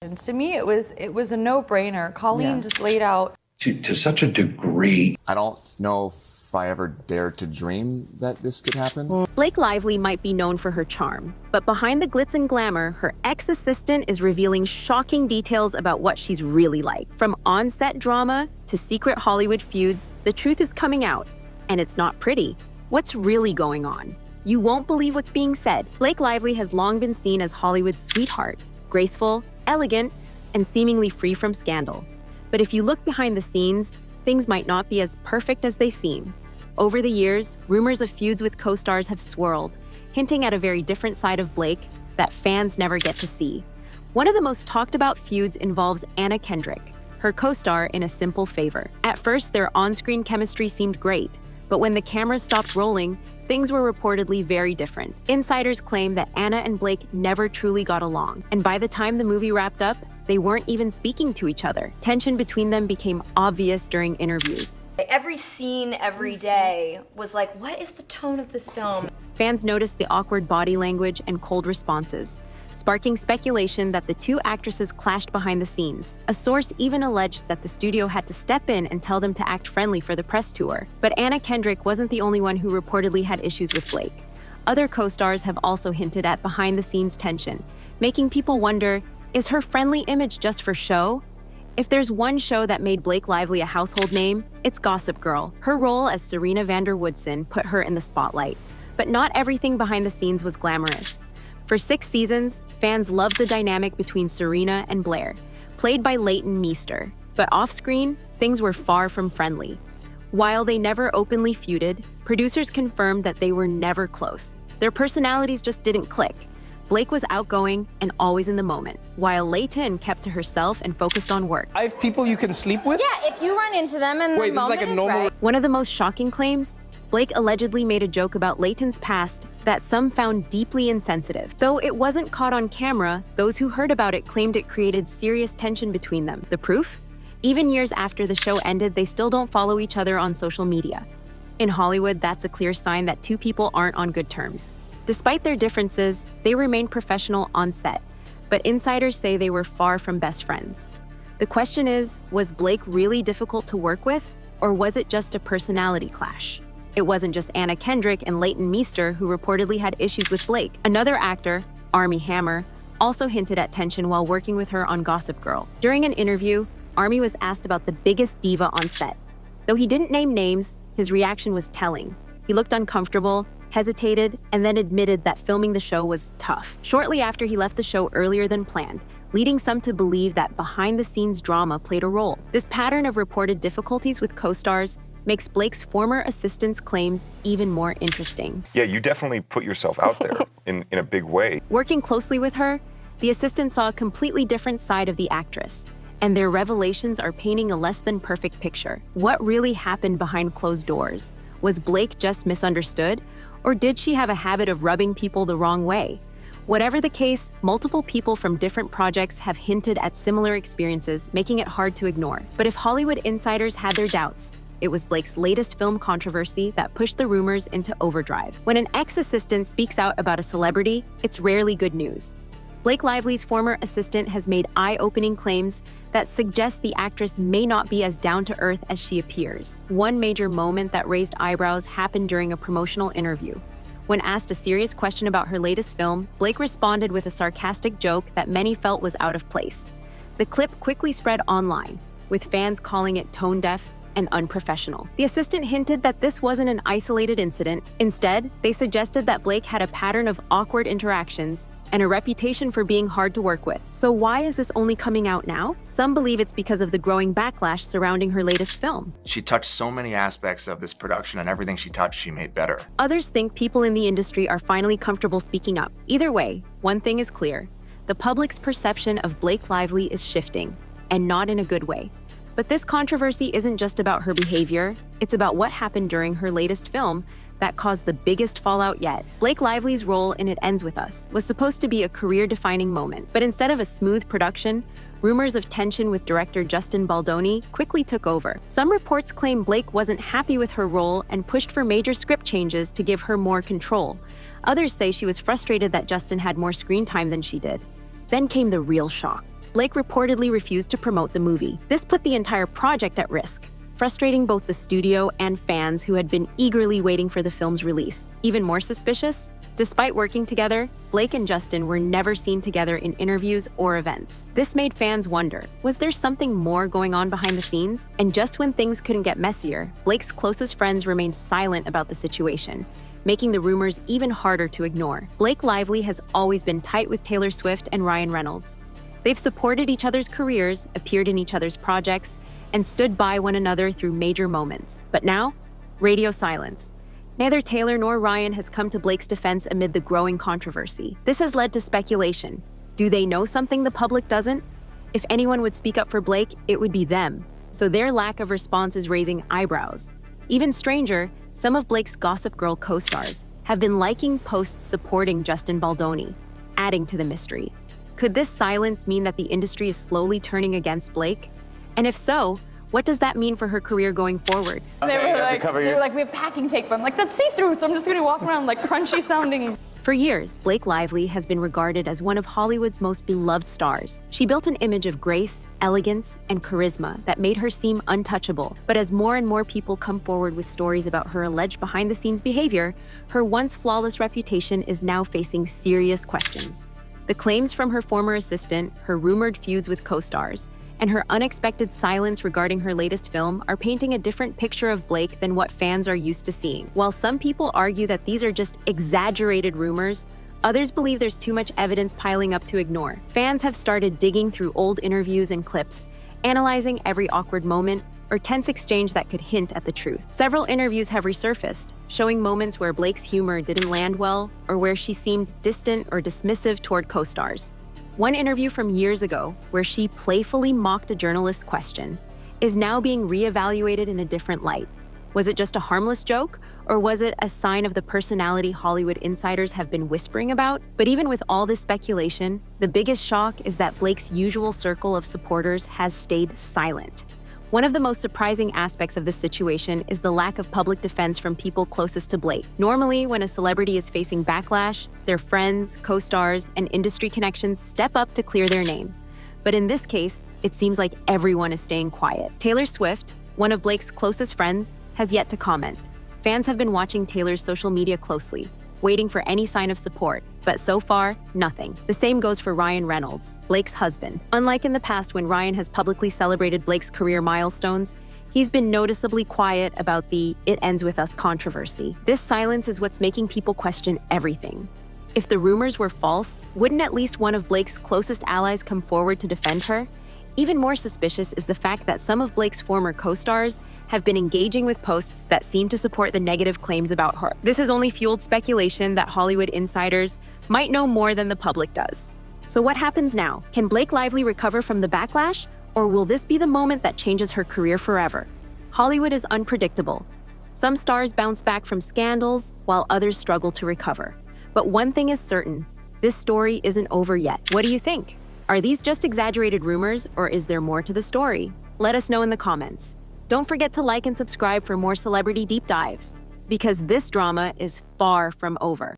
To me, it was a no-brainer. Colleen just laid out to such a degree. I don't know if I ever dared to dream that this could happen. Blake Lively might be known for her charm, but behind the glitz and glamour, her ex-assistant is revealing shocking details about what she's really like. From on-set drama to secret Hollywood feuds, the truth is coming out, and it's not pretty. What's really going on? You won't believe what's being said. Blake Lively has long been seen as Hollywood's sweetheart, graceful, elegant, and seemingly free from scandal. But if you look behind the scenes, things might not be as perfect as they seem. Over the years, rumors of feuds with co-stars have swirled, hinting at a very different side of Blake that fans never get to see. One of the most talked about feuds involves Anna Kendrick, her co-star in A Simple Favor. At first, their on-screen chemistry seemed great, but when the cameras stopped rolling, things were reportedly very different. Insiders claim that Anna and Blake never truly got along, and by the time the movie wrapped up, they weren't even speaking to each other. Tension between them became obvious during interviews. Every scene, every day was like, what is the tone of this film? Fans noticed the awkward body language and cold responses, sparking speculation that the two actresses clashed behind the scenes. A source even alleged that the studio had to step in and tell them to act friendly for the press tour. But Anna Kendrick wasn't the only one who reportedly had issues with Blake. Other co-stars have also hinted at behind-the-scenes tension, making people wonder, is her friendly image just for show? If there's one show that made Blake Lively a household name, it's Gossip Girl. Her role as Serena van der Woodsen put her in the spotlight. But not everything behind the scenes was glamorous. For 6 seasons, fans loved the dynamic between Serena and Blair, played by Leighton Meester. But off-screen, things were far from friendly. While they never openly feuded, producers confirmed that they were never close. Their personalities just didn't click. Blake was outgoing and always in the moment, while Leighton kept to herself and focused on work. I have people you can sleep with? Yeah, if you run into them and Wait, the this is moment like a is normal... right. One of the most shocking claims? Blake allegedly made a joke about Leighton's past that some found deeply insensitive. Though it wasn't caught on camera, those who heard about it claimed it created serious tension between them. The proof? Even years after the show ended, they still don't follow each other on social media. In Hollywood, that's a clear sign that two people aren't on good terms. Despite their differences, they remained professional on set, but insiders say they were far from best friends. The question is, was Blake really difficult to work with, or was it just a personality clash? It wasn't just Anna Kendrick and Leighton Meester who reportedly had issues with Blake. Another actor, Armie Hammer, also hinted at tension while working with her on Gossip Girl. During an interview, Armie was asked about the biggest diva on set. Though he didn't name names, his reaction was telling. He looked uncomfortable, hesitated, and then admitted that filming the show was tough. Shortly after, he left the show earlier than planned, leading some to believe that behind-the-scenes drama played a role. This pattern of reported difficulties with co-stars makes Blake's former assistant's claims even more interesting. Yeah, you definitely put yourself out there in a big way. Working closely with her, the assistant saw a completely different side of the actress, and their revelations are painting a less than perfect picture. What really happened behind closed doors? Was Blake just misunderstood? Or did she have a habit of rubbing people the wrong way? Whatever the case, multiple people from different projects have hinted at similar experiences, making it hard to ignore. But if Hollywood insiders had their doubts, it was Blake's latest film controversy that pushed the rumors into overdrive. When an ex-assistant speaks out about a celebrity, it's rarely good news. Blake Lively's former assistant has made eye-opening claims that suggest the actress may not be as down-to-earth as she appears. One major moment that raised eyebrows happened during a promotional interview. When asked a serious question about her latest film, Blake responded with a sarcastic joke that many felt was out of place. The clip quickly spread online, with fans calling it tone-deaf and unprofessional. The assistant hinted that this wasn't an isolated incident. Instead, they suggested that Blake had a pattern of awkward interactions and a reputation for being hard to work with. So why is this only coming out now? Some believe it's because of the growing backlash surrounding her latest film. She touched so many aspects of this production, and everything she touched, she made better. Others think people in the industry are finally comfortable speaking up. Either way, one thing is clear. The public's perception of Blake Lively is shifting, and not in a good way. But this controversy isn't just about her behavior, it's about what happened during her latest film that caused the biggest fallout yet. Blake Lively's role in It Ends With Us was supposed to be a career-defining moment, but instead of a smooth production, rumors of tension with director Justin Baldoni quickly took over. Some reports claim Blake wasn't happy with her role and pushed for major script changes to give her more control. Others say she was frustrated that Justin had more screen time than she did. Then came the real shock. Blake reportedly refused to promote the movie. This put the entire project at risk, frustrating both the studio and fans who had been eagerly waiting for the film's release. Even more suspicious? Despite working together, Blake and Justin were never seen together in interviews or events. This made fans wonder, was there something more going on behind the scenes? And just when things couldn't get messier, Blake's closest friends remained silent about the situation, making the rumors even harder to ignore. Blake Lively has always been tight with Taylor Swift and Ryan Reynolds. They've supported each other's careers, appeared in each other's projects, and stood by one another through major moments. But now, radio silence. Neither Taylor nor Ryan has come to Blake's defense amid the growing controversy. This has led to speculation. Do they know something the public doesn't? If anyone would speak up for Blake, it would be them. So their lack of response is raising eyebrows. Even stranger, some of Blake's Gossip Girl co-stars have been liking posts supporting Justin Baldoni, adding to the mystery. Could this silence mean that the industry is slowly turning against Blake? And if so, what does that mean for her career going forward? They were like, we have packing tape. I'm like, that's see-through, so I'm just gonna walk around like crunchy sounding. For years, Blake Lively has been regarded as one of Hollywood's most beloved stars. She built an image of grace, elegance, and charisma that made her seem untouchable. But as more and more people come forward with stories about her alleged behind-the-scenes behavior, her once flawless reputation is now facing serious questions. The claims from her former assistant, her rumored feuds with co-stars, and her unexpected silence regarding her latest film are painting a different picture of Blake than what fans are used to seeing. While some people argue that these are just exaggerated rumors, others believe there's too much evidence piling up to ignore. Fans have started digging through old interviews and clips, analyzing every awkward moment or tense exchange that could hint at the truth. Several interviews have resurfaced, showing moments where Blake's humor didn't land well or where she seemed distant or dismissive toward co-stars. One interview from years ago, where she playfully mocked a journalist's question, is now being reevaluated in a different light. Was it just a harmless joke, or was it a sign of the personality Hollywood insiders have been whispering about? But even with all this speculation, the biggest shock is that Blake's usual circle of supporters has stayed silent. One of the most surprising aspects of this situation is the lack of public defense from people closest to Blake. Normally, when a celebrity is facing backlash, their friends, co-stars, and industry connections step up to clear their name. But in this case, it seems like everyone is staying quiet. Taylor Swift, one of Blake's closest friends, has yet to comment. Fans have been watching Taylor's social media closely, waiting for any sign of support, but so far, nothing. The same goes for Ryan Reynolds, Blake's husband. Unlike in the past when Ryan has publicly celebrated Blake's career milestones, he's been noticeably quiet about the "it ends with us" controversy. This silence is what's making people question everything. If the rumors were false, wouldn't at least one of Blake's closest allies come forward to defend her? Even more suspicious is the fact that some of Blake's former co-stars have been engaging with posts that seem to support the negative claims about her. This has only fueled speculation that Hollywood insiders might know more than the public does. So what happens now? Can Blake Lively recover from the backlash, or will this be the moment that changes her career forever? Hollywood is unpredictable. Some stars bounce back from scandals, while others struggle to recover. But one thing is certain, this story isn't over yet. What do you think? Are these just exaggerated rumors, or is there more to the story? Let us know in the comments. Don't forget to like and subscribe for more celebrity deep dives, because this drama is far from over.